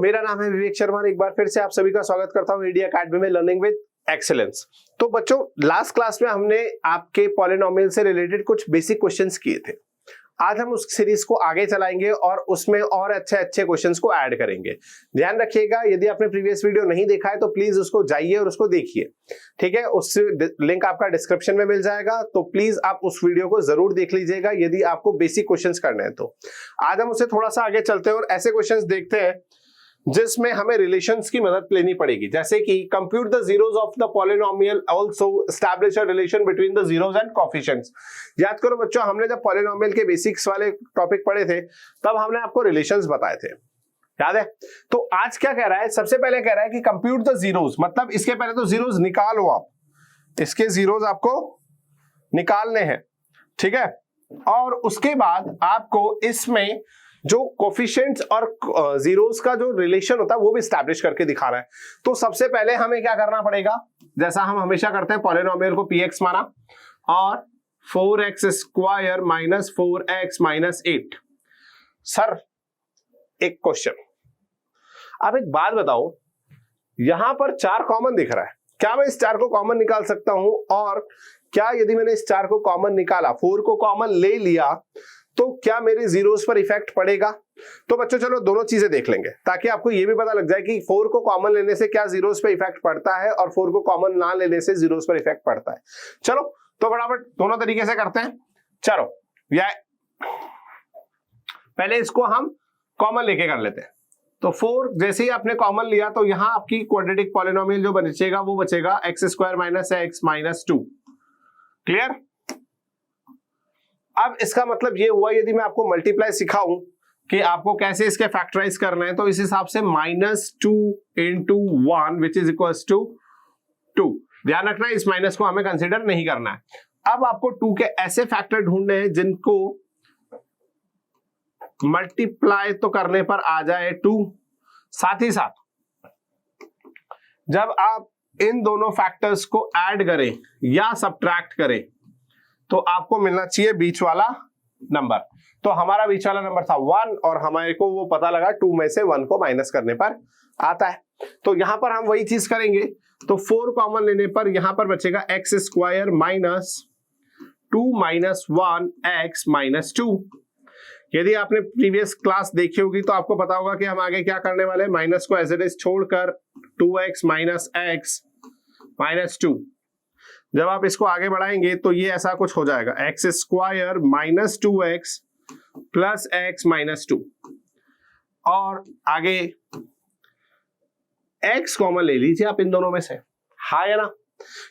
मेरा नाम है विवेक शर्मा, एक बार फिर से आप सभी का स्वागत करता हूं इंडिया अकेडमी में लर्निंग विद एक्सेलेंस। तो बच्चों, लास्ट क्लास में हमने आपके पॉलिनोमियल से रिलेटेड कुछ बेसिक क्वेश्चंस किए थे। आज हम उस सीरीज को आगे चलाएंगे और उसमें और अच्छे अच्छे क्वेश्चंस को ऐड करेंगे। ध्यान रखिएगा, यदि आपने प्रीवियस वीडियो नहीं देखा है तो प्लीज उसको जाइए और उसको देखिए, ठीक है। उस लिंक आपका डिस्क्रिप्शन में मिल जाएगा, तो प्लीज आप उस वीडियो को जरूर देख लीजिएगा यदि आपको बेसिक क्वेश्चंस करने हैं तो। आज हम उससे थोड़ा सा आगे चलते हैं और ऐसे क्वेश्चंस देखते हैं जिसमें हमें रिलेशंस की मदद लेनी पड़ेगी, जैसे कि compute the zeros of the polynomial, also establish a relation between the zeros and coefficients. याद करो बच्चों, हमने जब पॉलिनोमियल के बेसिक्स वाले टॉपिक पढ़े थे तब हमने आपको रिलेशंस बताए थे, याद है। तो आज क्या कह रहा है, सबसे पहले कह रहा है कि कंप्यूट द जीरोस, मतलब इसके पहले तो जीरोस निकालो आप, इसके जीरोस आपको निकालने हैं, ठीक है। और उसके बाद आपको इसमें जो कोफिशिएंट्स और जीरोस का जो रिलेशन होता है वो भी एस्टैब्लिश करके दिखा रहा है। तो सबसे पहले हमें क्या करना पड़ेगा, जैसा हम हमेशा करते हैं, पॉलिनोमियल को px माना और 4x square minus 4x minus 8। Sir एक क्वेश्चन, आप एक बात बताओ, यहां पर 4 कॉमन दिख रहा है, क्या मैं इस 4 को कॉमन निकाल सकता हूं? और क्या यदि मैंने इस 4 को कॉमन निकाला, 4 को कॉमन ले लिया, तो क्या मेरे जीरोस पर इफेक्ट पड़ेगा? तो बच्चों चलो दोनों चीजें देख लेंगे ताकि आपको यह भी पता लग जाए कि 4 को कॉमन लेने से क्या जीरोस पर इफेक्ट पड़ता है और 4 को कॉमन ना लेने से जीरोस पर इफेक्ट पड़ता है। चलो तो फटाफट दोनों तरीके से करते हैं। चलो या पहले इसको हम कॉमन लेके कर लेते हैं। तो 4 जैसे ही आपने कॉमन लिया तो यहां आपकी क्वाड्रेटिक पॉलिनोमियल जो बचेगा वो बचेगा x square minus x minus 2। Clear? अब इसका मतलब ये हुआ, यदि मैं आपको मल्टीप्लाई सिखाऊं कि आपको कैसे इसके फैक्टराइज करना है, तो इस हिसाब से -2 into 1 which is equals to 2। ध्यान रखना इस माइनस को हमें कंसिडर नहीं करना है। अब आपको 2 के ऐसे फैक्टर ढूंढने हैं जिनको मल्टीप्लाई तो करने पर आ जाए 2, साथ ही साथ जब आप इन दोनों फैक्टर्स को ऐड करें या सब्ट्रैक्ट करें तो आपको मिलना चाहिए बीच वाला नंबर। तो हमारा बीच वाला नंबर था 1 और हमारे को वो पता लगा 2 में से 1 को माइनस करने पर आता है। तो यहां पर हम वही चीज करेंगे। तो 4 कॉमन लेने पर यहां पर बचेगा x square minus 2 minus 1 x minus 2। यदि आपने प्रीवियस क्लास देखी होगी तो आपको पता होगा कि हम आगे क्या करने वाले हैं, माइनस को एज इट इज छोड़कर 2x माइनस x माइनस 2। जब आप इसको आगे बढ़ाएंगे तो ये ऐसा कुछ हो जाएगा, x square minus 2x plus x minus 2। और आगे x कॉमन ले लीजिए आप इन दोनों में से, हाँ या ना?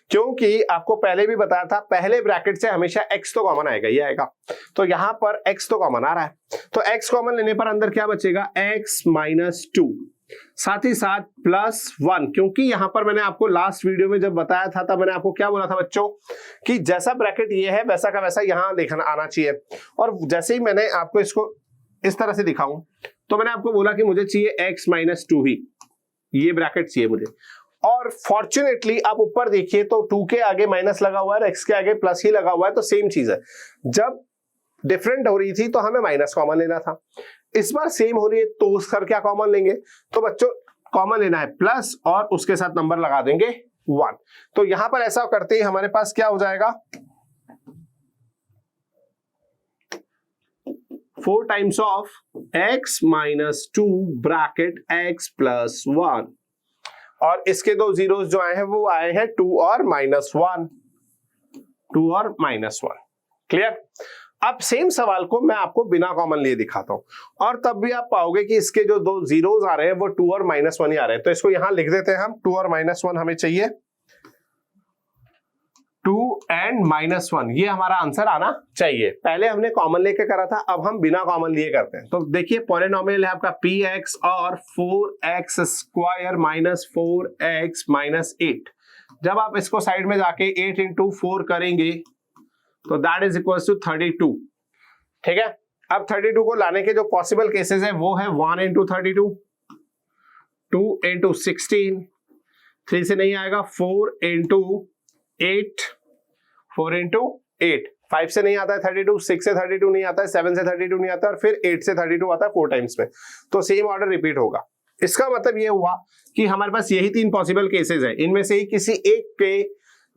क्योंकि आपको पहले भी बताया था, पहले ब्रैकेट से हमेशा x तो कॉमन आएगा, ये आएगा। तो यहां पर x तो कॉमन आ रहा है, तो x कॉमन लेने पर अंदर क्या बचेगा, x माइनस 2, साथ ही साथ प्लस 1। क्योंकि यहां पर मैंने आपको लास्ट वीडियो में जब बताया था तब मैंने आपको क्या बोला था बच्चों, कि जैसा ब्रैकेट ये है वैसा का वैसा यहां लिखना आना चाहिए। और जैसे ही मैंने आपको इसको इस तरह से दिखाऊं तो मैंने आपको बोला कि मुझे चाहिए x माइनस 2 ही, ये ब्रैकेट चाहिए मुझे। और फॉर्चुनेटली आप ऊपर देखिए तो 2 के आगे माइनस लगा हुआ है, x के आगे प्लस ही लगा हुआ है, तो सेम चीज है। जब डिफरेंट हो रही थी तो हमें माइनस कॉमन लेना था, इस बार सेम हो रही है तो सर क्या कॉमन लेंगे? तो बच्चों कॉमन लेना है प्लस और उसके साथ नंबर लगा देंगे 1। तो यहां पर ऐसा करते ही हमारे पास क्या हो जाएगा, 4 times of x minus 2 bracket x plus 1। और इसके दो जीरोस जो आए हैं वो आए हैं 2 और माइनस 1, 2 और माइनस 1। क्लियर? अब सेम सवाल को मैं आपको बिना कॉमन लिए दिखाता हूं और तब भी आप पाओगे कि इसके जो दो जीरोस आ रहे हैं वो 2 और माइनस 1 ही आ रहे हैं। तो इसको यहां लिख देते हैं हम, 2 और माइनस 1 हमें चाहिए, 2 एंड माइनस 1, ये हमारा आंसर आना चाहिए। पहले हमने कॉमन लेके करा था, अब हम बिना कॉमन लिए करते हैं। तो देखिए पॉलिनोमियल है आपका px और 4x square minus 4x minus 8। जब आप इसको साइड में जाके 8 इंटू 4 करेंगे तो दैट इज इक्वल टू 32। ठीक है, अब 32 को लाने के जो पॉसिबल केसेस है वो है 1 इंटू 32, 2 इंटू 16, 3 से नहीं आएगा, 4 इंटू 8, 4 इंटू 8, 5 से नहीं आता है 32, 6 से 32 नहीं आता है, 7 से 32 नहीं आता है, और फिर 8 से 32 आता है 4 टाइम्स में। तो सेम ऑर्डर रिपीट होगा। इसका मतलब ये हुआ कि हमारे पास यही 3 पॉसिबल केसेस है, इनमें से ही किसी एक के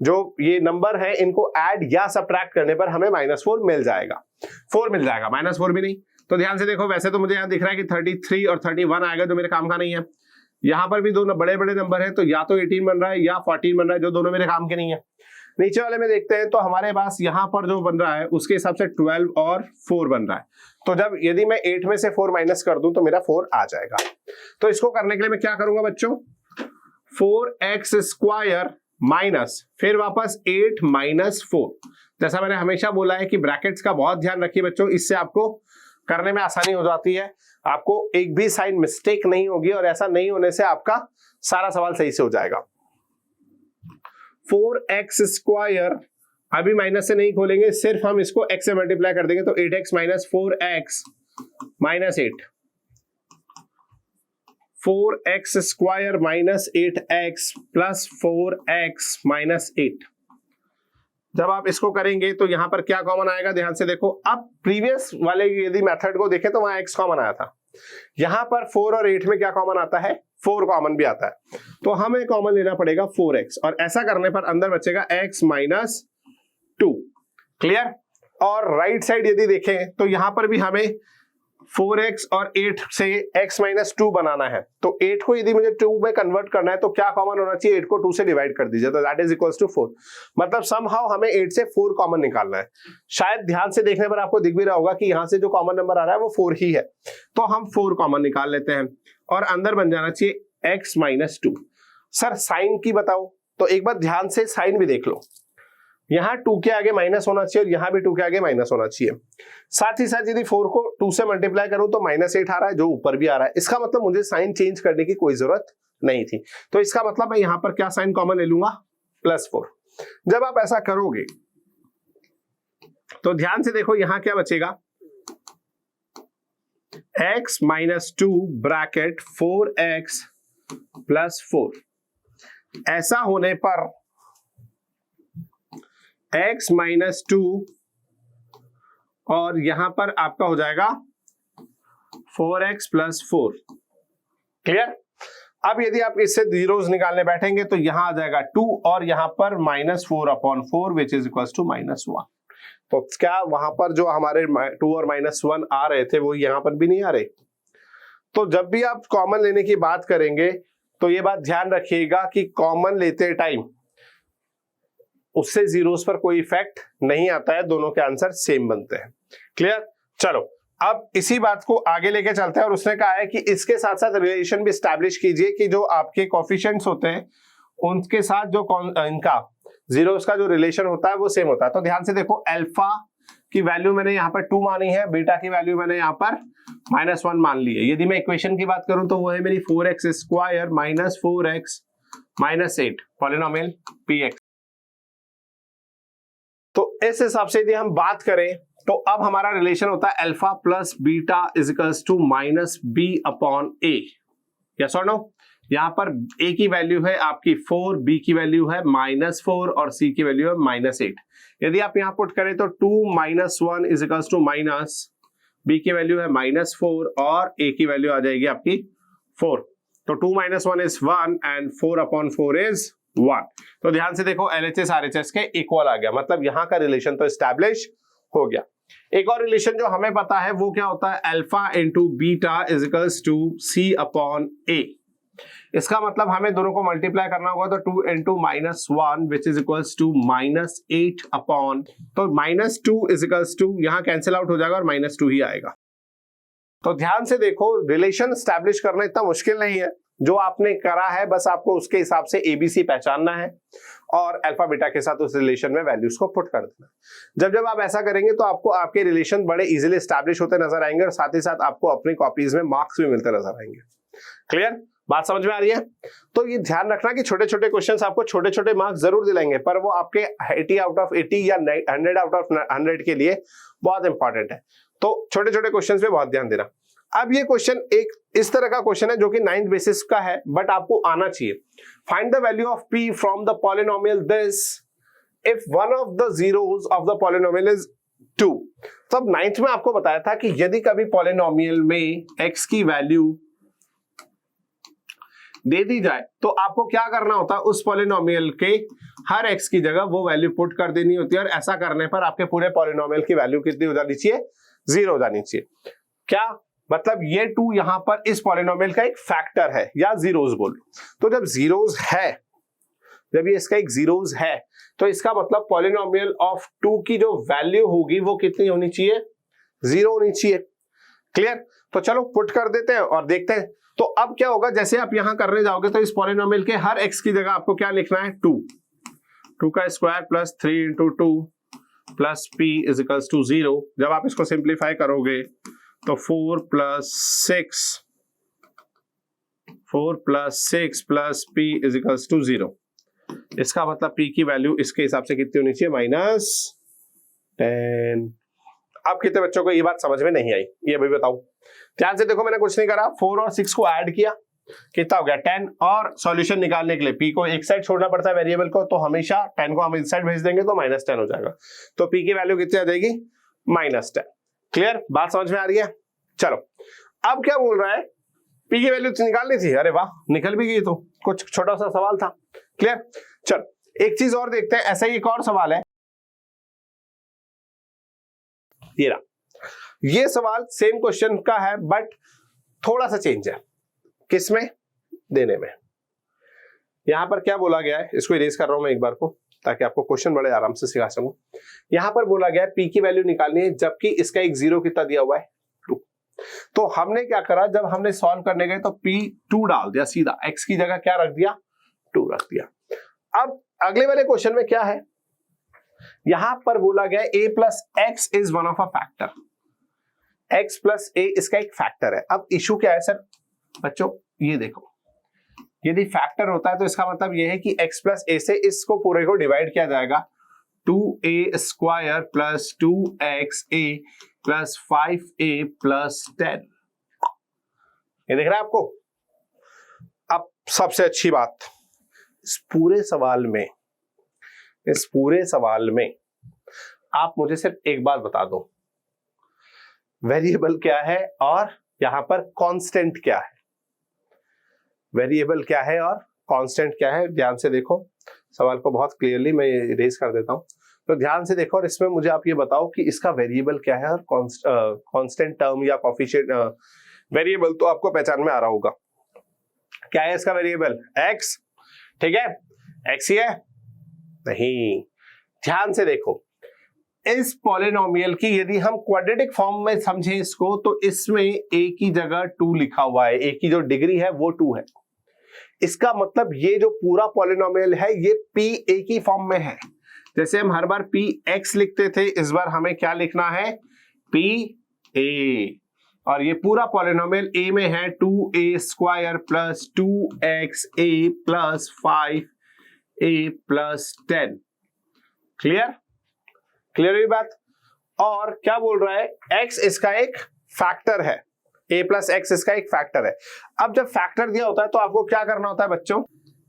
जो ये नंबर है इनको ऐड या सब्ट्रैक्ट करने पर हमें -4 मिल जाएगा, 4 मिल जाएगा, -4 भी नहीं। तो ध्यान से देखो, वैसे तो मुझे यहाँ दिख रहा है कि 33 और 31 आएगा जो मेरे काम का नहीं है। यहाँ पर भी दोनों बड़े बड़े नंबर है, तो या तो 18 बन रहा है या 14 बन रहा है, जो दोनों मेरे काम के नहीं है। नीचे वाले में देखते हैं तो हमारे पास यहाँ पर जो बन रहा है उसके हिसाब से 12 और 4 बन रहा है। तो जब यदि मैं 8 में से 4 माइनस कर दूं तो मेरा 4 आ जाएगा। तो इसको करने के लिए मैं क्या करूंगा बच्चों, 4x² माइनस फिर वापस 8 माइनस 4। जैसा मैंने हमेशा बोला है कि ब्रैकेट्स का बहुत ध्यान रखिए बच्चों, इससे आपको करने में आसानी हो जाती है, आपको एक भी साइन मिस्टेक नहीं होगी और ऐसा नहीं होने से आपका सारा सवाल सही से हो जाएगा। 4x² अभी माइनस से नहीं खोलेंगे, सिर्फ हम इसको x से मल्टीप्लाई कर देंगे तो 8x minus 4x minus 8, 4x² minus 8x plus 4x minus 8। जब आप इसको करेंगे तो यहां पर क्या कॉमन आएगा, ध्यान से देखो। अब प्रीवियस वाले यदि मेथड को देखें तो वहां x कॉमन आया था, यहां पर 4 और 8 में क्या कॉमन आता है, 4 कॉमन भी आता है, तो हमें कॉमन लेना पड़ेगा 4x, और ऐसा करने पर अंदर बचेगा x माइनस 2। क्लियर। और राइट साइड यदि देखें तो यहां पर भी हमें 4x और 8 से x माइनस 2 बनाना है, तो 8 को यदि मुझे 2 में कन्वर्ट करना है तो क्या कॉमन होना चाहिए, 8 को 2 से डिवाइड कर दीजिए तो दैट इज इक्वल्स टू 4। मतलब समहाउ हमें 8 से 4 कॉमन निकालना है। शायद ध्यान से देखने पर आपको दिख भी रहा होगा कि यहां से जो कॉमन नंबर आ रहा है वो 4 ही है, तो हम 4 कॉमन निकाल लेते हैं और अंदर बन जाना चाहिए x माइनस 2। सर साइन की बताओ, तो एक बार ध्यान से साइन भी देख लो, यहाँ 2 के आगे माइनस होना चाहिए और यहाँ भी 2 के आगे माइनस होना चाहिए। साथ ही साथ यदि 4 को 2 से मल्टीप्लाई करूं तो -8 आ रहा है जो ऊपर भी आ रहा है, इसका मतलब मुझे साइन चेंज करने की कोई जरूरत नहीं थी। तो इसका मतलब मैं यहाँ पर क्या साइन कॉमन ले लूंगा, +4। जब आप ऐसा करोगे तो ध्यान से देखो यहाँ क्या बचेगा, x minus 2 bracket 4x plus 4। ऐसा होने पर x माइनस 2 और यहां पर आपका हो जाएगा 4x प्लस 4। क्लियर। अब यदि आप इससे जीरोस निकालने बैठेंगे तो यहां आ जाएगा 2 और यहां पर -4/4 विच इज इक्वल टू -1। तो क्या वहां पर जो हमारे 2 और -1 आ रहे थे वो यहां पर भी नहीं आ रहे। तो जब भी आप कॉमन लेने की बात करेंगे तो ये बात ध्यान रखिएगा कि कॉमन लेते टाइम उससे जीरोस पर कोई इफेक्ट नहीं आता है, दोनों के आंसर सेम बनते हैं। क्लियर। चलो अब इसी बात को आगे लेके चलते हैं और उसने कहा है कि इसके साथ साथ रिलेशन भी एस्टैब्लिश कीजिए कि जो आपके कोफिशिएंट्स होते हैं उनके साथ जो इनका जीरोस का जो रिलेशन होता है वो सेम होता है। तो ध्यान से देखो, अल्फा की वैल्यू मैंने यहाँ पर 2 मानी है, बीटा की वैल्यू मैंने यहाँ पर -1 मान ली है। यदि मैं इक्वेशन की बात करूं तो वो है मेरी 4x² minus 4x minus 8 polynomial px। तो इस हिसाब से यदि हम बात करें तो अब हमारा रिलेशन होता है alpha plus beta is equals to -b/a। Yes और नो। यहां पर a की वैल्यू है आपकी 4, b की वैल्यू है -4 और c की वैल्यू है -8। यदि आप यहां पुट करें तो 2 - 1 इज इक्वल्स टू b की वैल्यू है -4 और a की वैल्यू आ जाएगी आपकी 4। तो 2 - 1 इज 1 एंड 4/4 इज 1। तो ध्यान से देखो LHS RHS के इक्वल आ गया, मतलब यहां का रिलेशन तो एस्टैब्लिश हो गया। एक और रिलेशन जो हमें पता है वो क्या होता है, alpha into beta is equals to c/a। इसका मतलब हमें दोनों को मल्टीप्लाई करना होगा तो 2 into -1 which is equals to -8 तो -2 इज इक्वल्स टू, यहां कैंसिल आउट हो जाएगा और -2 ही आएगा। तो ध्यान से देखो, रिलेशन एस्टैब्लिश करना इतना मुश्किल नहीं है, जो आपने करा है बस आपको उसके हिसाब से ABC पहचानना है और अल्फा बीटा के साथ उस रिलेशन में वैल्यूज को पुट कर देना। जब आप ऐसा करेंगे तो आपको आपके रिलेशन बड़े इजीली एस्टैब्लिश होते नजर आएंगे और साथ ही साथ आपको अपनी कॉपीज में मार्क्स भी मिलते नजर आएंगे। क्लियर, बात समझ में आ रही है। तो ये ध्यान रखना कि छोटे छोटे क्वेश्चंस आपको छोटे छोटे मार्क्स जरूर दिलाएंगे, पर वो आपके 80 आउट ऑफ 80 या 100 आउट ऑफ 100 के लिए बहुत इंपॉर्टेंट है। तो छोटे छोटे क्वेश्चंस पे बहुत ध्यान देना। अब ये क्वेश्चन एक इस तरह का क्वेश्चन है जो कि 9th बेसिस का है, बट आपको आना चाहिए। Find the value of p from the polynomial this if one of the zeros of the polynomial is 2। तो अब 9th में आपको बताया था कि यदि कभी पॉलिनोमियल में x की वैल्यू दे दी जाए तो आपको क्या करना होता है, उस पॉलिनोमियल के हर x की जगह वो वैल्यू पुट कर देनी होती है, और ऐसा करने पर आपके पूरे पॉलिनोमियल की वैल्यू कितनी हो जानी चाहिए, 0 हो जानी चाहिए। क्या मतलब, ये 2 यहां पर इस पॉलिनोमियल का एक फैक्टर है या जीरोस बोलो। तो जब जीरोस है, जब ये इसका एक जीरोस है, तो इसका मतलब पॉलिनोमियल ऑफ 2 की जो वैल्यू होगी वो कितनी होनी चाहिए, 0 होनी चाहिए। क्लियर? तो चलो पुट कर देते हैं और देखते हैं। तो अब क्या होगा, जैसे आप यहां करने जाओगे तो इस पॉलिनोमियल के हर x की जगह आपको क्या लिखना है, 2 का square plus 3 into 2 plus p is equals to 0। जब आप इसको सिंप्लीफाई करोगे तो 4 plus 6 plus p is equals to 0। इसका मतलब p की वैल्यू इसके हिसाब से कितनी होनी चाहिए, -10। अब कितने बच्चों को ये बात समझ में नहीं आई, ये भी बताओ। ध्यान से देखो, मैंने कुछ नहीं करा, 4 और 6 को ऐड किया, कितना हो गया 10, और सॉल्यूशन निकालने के लिए p को एक साइड छोड़ना पड़ता है वेरिएबल को, तो हमेशा 10 को हम इस साइड भेज देंगे तो -10 हो जाएगा। तो p की वैल्यू कितनी आ जाएगी, -10। क्लियर? बात समझ में आ रही है? चलो अब क्या बोल रहा है, p की वैल्यू निकालनी थी, अरे वाह निकल भी गई, तो कुछ छोटा सा सवाल था। क्लियर? चलो एक चीज और देखते हैं, ऐसा ही एक और सवाल है, ये रहा। ये सवाल सेम क्वेश्चन का है बट थोड़ा सा चेंज है, किसमें, देने में। यहां पर क्या बोला गया है, इसको इरेज कर रहा हूं मैं एक बार को, ताकि आपको क्वेश्चन बड़े आराम से सिखा सकूं। यहां पर बोला गया है p की वैल्यू निकालनी है, जबकि इसका एक 0 कितना दिया हुआ है, 2। तो हमने क्या करा, जब हमने सॉल्व करने गए तो p 2 डाल दिया सीधा, x की जगह क्या रख दिया, 2 रख दिया। अब अगले वाले क्वेश्चन में क्या है, यहां पर बोला गया a plus x is one of a factor, x plus a इसका एक फैक्टर है। अब इशू क्या है सर बच्चों, ये देखो, यदि फैक्टर होता है तो इसका मतलब ये है कि x प्लस a से इसको पूरे को डिवाइड किया जाएगा, 2a square plus 2xa plus 5a plus 10। ये दिख रहा है आपको? अब सबसे अच्छी बात, इस पूरे सवाल में आप मुझे सिर्फ एक बात बता दो, वेरिएबल क्या है और यहां पर कांस्टेंट क्या है। वेरिएबल क्या है और कांस्टेंट क्या है, ध्यान से देखो सवाल को बहुत क्लियरली मैं इरेज कर देता हूं, तो ध्यान से देखो, और इसमें मुझे आप ये बताओ कि इसका वेरिएबल क्या है और कांस्टेंट टर्म या कोफिशिएंट वेरिएबल तो आपको पहचान में आ रहा होगा। क्या है इसका वेरिएबल, x, ठीक है, x ही है, नहीं। ध्यान से देखो, इस पॉलिनोमियल की यदि हम क्वाड्रेटिक फॉर्म में समझे इसको, तो इसमें a की जगह 2 लिखा हुआ है, a की जो डिग्री है वो 2 है। इसका मतलब ये जो पूरा पॉलिनोमियल है ये p a की फॉर्म में है। जैसे हम हर बार p x लिखते थे, इस बार हमें क्या लिखना है, p a, और ये पूरा पॉलिनोमियल a में है, 2a square plus 2xa plus 5a plus 10। Clear? Clear हुई बात? और क्या बोल रहा है, x इसका एक फैक्टर है, a प्लस एक्स इसका एक फैक्टर है। अब जब फैक्टर दिया होता है तो आपको क्या करना होता है बच्चों,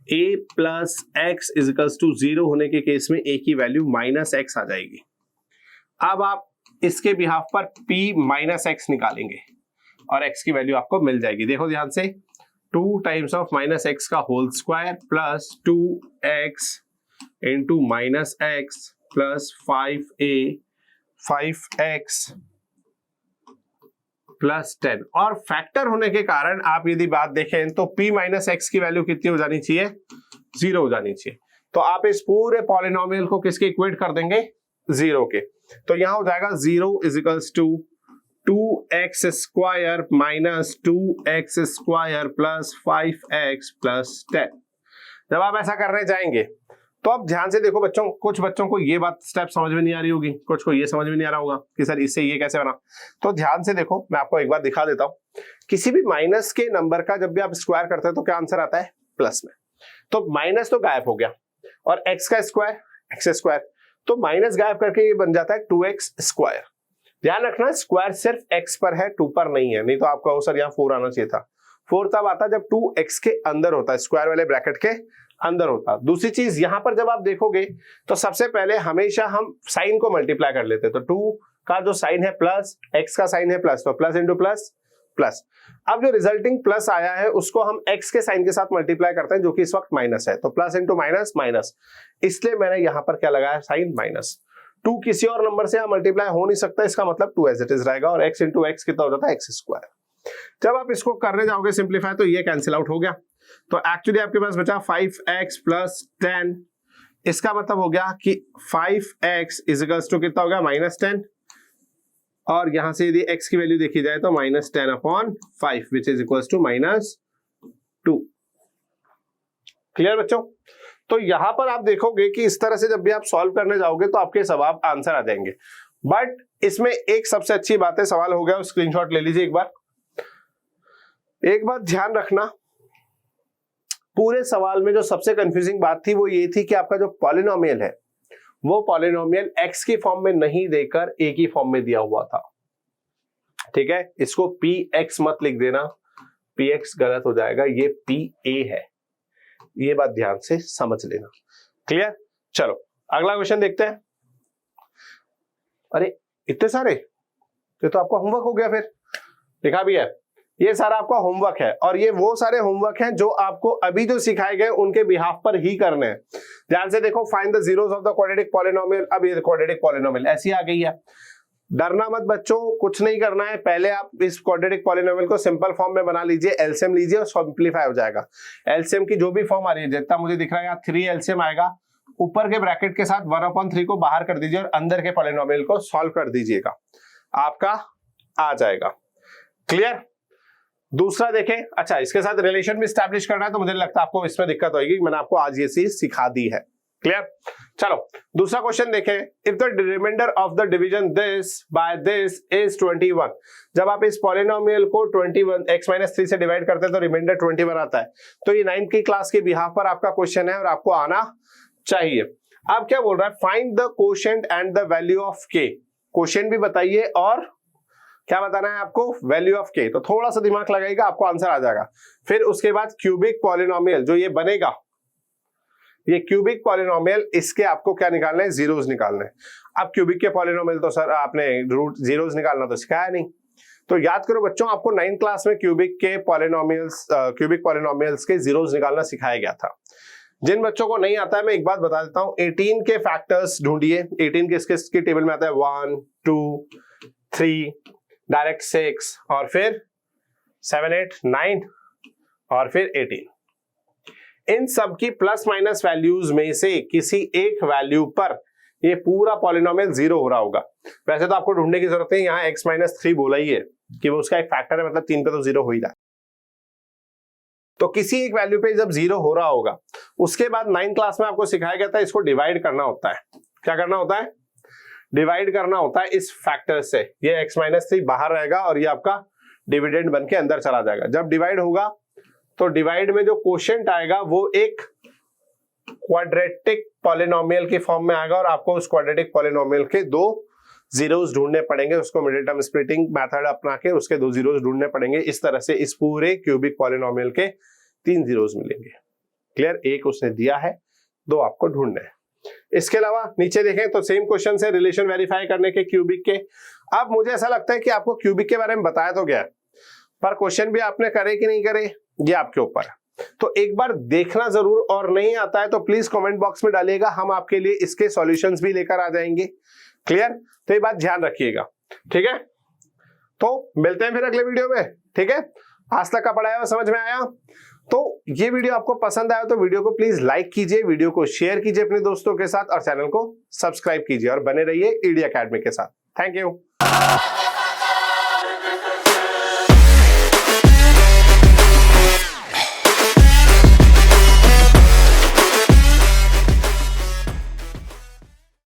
a plus x is equals to 0 होने के केस में a की वैल्यू -x आ जाएगी। अब आप इसके बिहाफ पर p -x निकालेंगे और x की वैल्यू आपको मिल जाएगी। देखो ध्यान से, 2 टाइम्स ऑफ -x का whole square plus 2x into -x plus 5x plus 10, और फैक्टर होने के कारण आप यदि बात देखें तो p माइनस एक्स की वैल्यू कितनी हो जानी चाहिए, 0 हो जानी चाहिए। तो आप इस पूरे पॉलिनोमियल को किसके इक्वेट कर देंगे, 0 के। तो यहां हो जाएगा 0 is equals to 2x square minus 2x square plus 5x plus 10। जब आप ऐसा करने जाएंगे तो अब ध्यान से देखो बच्चों, कुछ बच्चों को ये बात स्टेप समझ में नहीं आ रही होगी, कुछ को ये समझ में नहीं आ रहा होगा कि सर इससे ये कैसे बना। तो ध्यान से देखो, मैं आपको एक बार दिखा देता हूं, किसी भी माइनस के नंबर का जब भी आप स्क्वायर करते हैं तो क्या आंसर आता है, प्लस में। तो माइनस तो गायब हो गया, और एक्स का स्क्वायर एक्स स्क्वायर, तो माइनस गायब करके ये बन जाता है 2x स्क्वायर। ध्यान रखना स्क्वायर सिर्फ x पर है, 2 पर नहीं है, नहीं तो आपका सर यहाँ 4 आना चाहिए था। 4 तब आता जब 2x के अंदर होता है, स्क्वायर वाले ब्रैकेट के अंदर होता। दूसरी चीज यहां पर जब आप देखोगे तो सबसे पहले हमेशा हम साइन को मल्टीप्लाई कर लेते हैं, तो 2 का जो साइन है प्लस, x का साइन है प्लस, तो प्लस इंटू प्लस प्लस। अब जो रिजल्टिंग प्लस आया है उसको हम x के साइन के साथ मल्टीप्लाई करते हैं जो कि इस वक्त माइनस है, तो प्लस इंटू माइनस माइनस, इसलिए मैंने यहां पर क्या लगाया साइन माइनस। 2 किसी और नंबर से मल्टीप्लाई हो नहीं सकता, इसका मतलब 2 एज इट इज रहेगा और x इंटू एक्स कितना हो जाता है एक्स स्क्वायर। जब आप इसको करने जाओगे सिंप्लीफाई तो ये कैंसिल आउट हो गया, तो एक्चुअली आपके पास बचा 5x प्लस 10, इसका मतलब हो गया कि 5x इज इक्वल्स टू कितना हो गया -10, और यहां से यदि x की वैल्यू देखी जाए तो -10/5 which is equals to -2। Clear बच्चों? तो यहां पर आप देखोगे कि इस तरह से जब भी आप सॉल्व करने जाओगे तो आपके सवाल आंसर आ जाएंगे। बट इसमें एक सबसे अच्छी बात है, सवाल हो गया स्क्रीनशॉट ले लीजिए एक बात ध्यान रखना, पूरे सवाल में जो सबसे कंफ्यूजिंग बात थी वो ये थी कि आपका जो पॉलिनोमियल है वो पॉलिनोमियल x की फॉर्म में नहीं देकर a की फॉर्म में दिया हुआ था। ठीक है, इसको px मत लिख देना, px गलत हो जाएगा, ये pa है, ये बात ध्यान से समझ लेना। क्लियर? चलो अगला क्वेश्चन देखते हैं। अरे इतने सारे, ये तो आपका होमवर्क हो गया, फिर लिखा भी है, ये सारा आपका होमवर्क है और ये वो सारे होमवर्क हैं जो आपको अभी जो सिखाए गए उनके बिहाफ पर ही करने हैं। ध्यान से देखो, find the zeros of the quadratic polynomial. अब ये क्वाड्रेटिक पॉलिनोमियल ऐसी आ गई है, डरना मत बच्चों, कुछ नहीं करना है, पहले आप इस क्वाड्रेटिक पॉलिनोमियल को सिंपल फॉर्म में बना लीजिए, एलसीएम लीजिए और सिंपलीफाई हो जाएगा। एलसीएम की जो भी फॉर्म आ रही है, जितना मुझे दिख रहा है यहाँ 3 एलसीएम आएगा, ऊपर के ब्रैकेट के साथ 1/3 को बाहर कर दीजिए और अंदर के पॉलिनोमियल को सॉल्व कर दीजिएगा, आपका आ जाएगा। क्लियर? दूसरा देखें, अच्छा इसके साथ रिलेशन भी स्टैब्लिश करना है तो मुझे लगता है आपको इसमें दिक्कत होगी, मैंने आपको आज ये चीज सिखा दी है। क्लियर? चलो दूसरा क्वेश्चन देखें, if the reminder of the division this by this is 21, जब आप इस पॉलिनोमियल को 21 x-3 से डिवाइड करते हैं तो रिमाइंडर 21 आता है। तो ये 9th की क्लास के बिहाफ पर आपका क्वेश्चन है और आपको आना चाहिए। अब क्या बोल रहा है, find the quotient and the value of k। Quotient भी बताइए और क्या बताना है आपको, वैल्यू ऑफ k। तो थोड़ा सा दिमाग लगाइएगा, आपको आंसर आ जाएगा। फिर उसके बाद क्यूबिक पॉलिनोमियल जो ये बनेगा, ये क्यूबिक पॉलिनोमियल, इसके आपको क्या निकालना है, जीरोस निकालना है। अब क्यूबिक के पॉलिनोमियल तो सर आपने रूट जीरोस निकालना तो सिखाया नहीं, तो याद करो बच्चों, आपको 9th क्लास में क्यूबिक के पॉलिनोमियल्स क्यूबिक पॉलिनोमियल्स के जीरोस निकालना सिखाया गया था। जिन बच्चों को नहीं आता है मैं एक बात बता देता हूं, 18 के फैक्टर्स ढूंढिए। 18 किसके टेबल में आता है, 1 2 3 डायरेक्ट 6 और फिर 7 8 9 और फिर 18। इन सब की प्लस माइनस वैल्यूज में से किसी एक वैल्यू पर ये पूरा पॉलिनोमियल 0 हो रहा होगा। वैसे तो आपको ढूंढने की जरूरत है, यहाँ x-3 बोला ही है कि वो उसका एक फैक्टर है, मतलब 3 पे तो 0 हो ही रहा है। तो किसी एक वैल्यू पे जब 0 हो रहा होगा, उसके बाद 9th क्लास में आपको सिखाया गया था इसको डिवाइड करना होता है। क्या करना होता है, डिवाइड करना होता है इस फैक्टर से। ये x-3 बाहर रहेगा और ये आपका डिविडेंड बन के अंदर चला जाएगा। जब डिवाइड होगा तो डिवाइड में जो कोशेंट आएगा वो एक क्वाड्रेटिक पॉलिनोमियल की फॉर्म में आएगा और आपको उस क्वाड्रेटिक पॉलिनोमियल के 2 जीरोस ढूंढने पड़ेंगे, उसको मिडिल टर्म स्प्लिटिंग मेथड अपना के उसके 2 जीरोस ढूंढने पड़ेंगे। इस तरह से इस पूरे क्यूबिक पॉलिनोमियल के 3 जीरोस मिलेंगे। क्लियर? एक उसने दिया है, 2 आपको ढूंढने हैं। इसके अलावा नीचे देखें तो सेम क्वेश्चन है रिलेशन वेरीफाई करने के क्यूबिक के। अब मुझे ऐसा लगता है कि आपको क्यूबिक के बारे में बताया तो गया, पर क्वेश्चन भी आपने करे कि नहीं करे ये आपके ऊपर है। तो एक बार देखना जरूर, और नहीं आता है तो प्लीज कमेंट बॉक्स में डालिएगा, हम आपके लिए इसके सॉल्यूशंस भी लेकर आ जाएंगे। क्लियर? तो ये बात ध्यान रखिएगा, ठीक है? तो मिलते हैं फिर अगले वीडियो में, ठीक है? आज तक का पढ़ाया हुआ समझ में आया? तो ये वीडियो आपको पसंद आया तो वीडियो को प्लीज लाइक कीजिए, वीडियो को शेयर कीजिए अपने दोस्तों के साथ और चैनल को सब्सक्राइब कीजिए और बने रहिए ईडी एकेडमी के साथ। Thank you.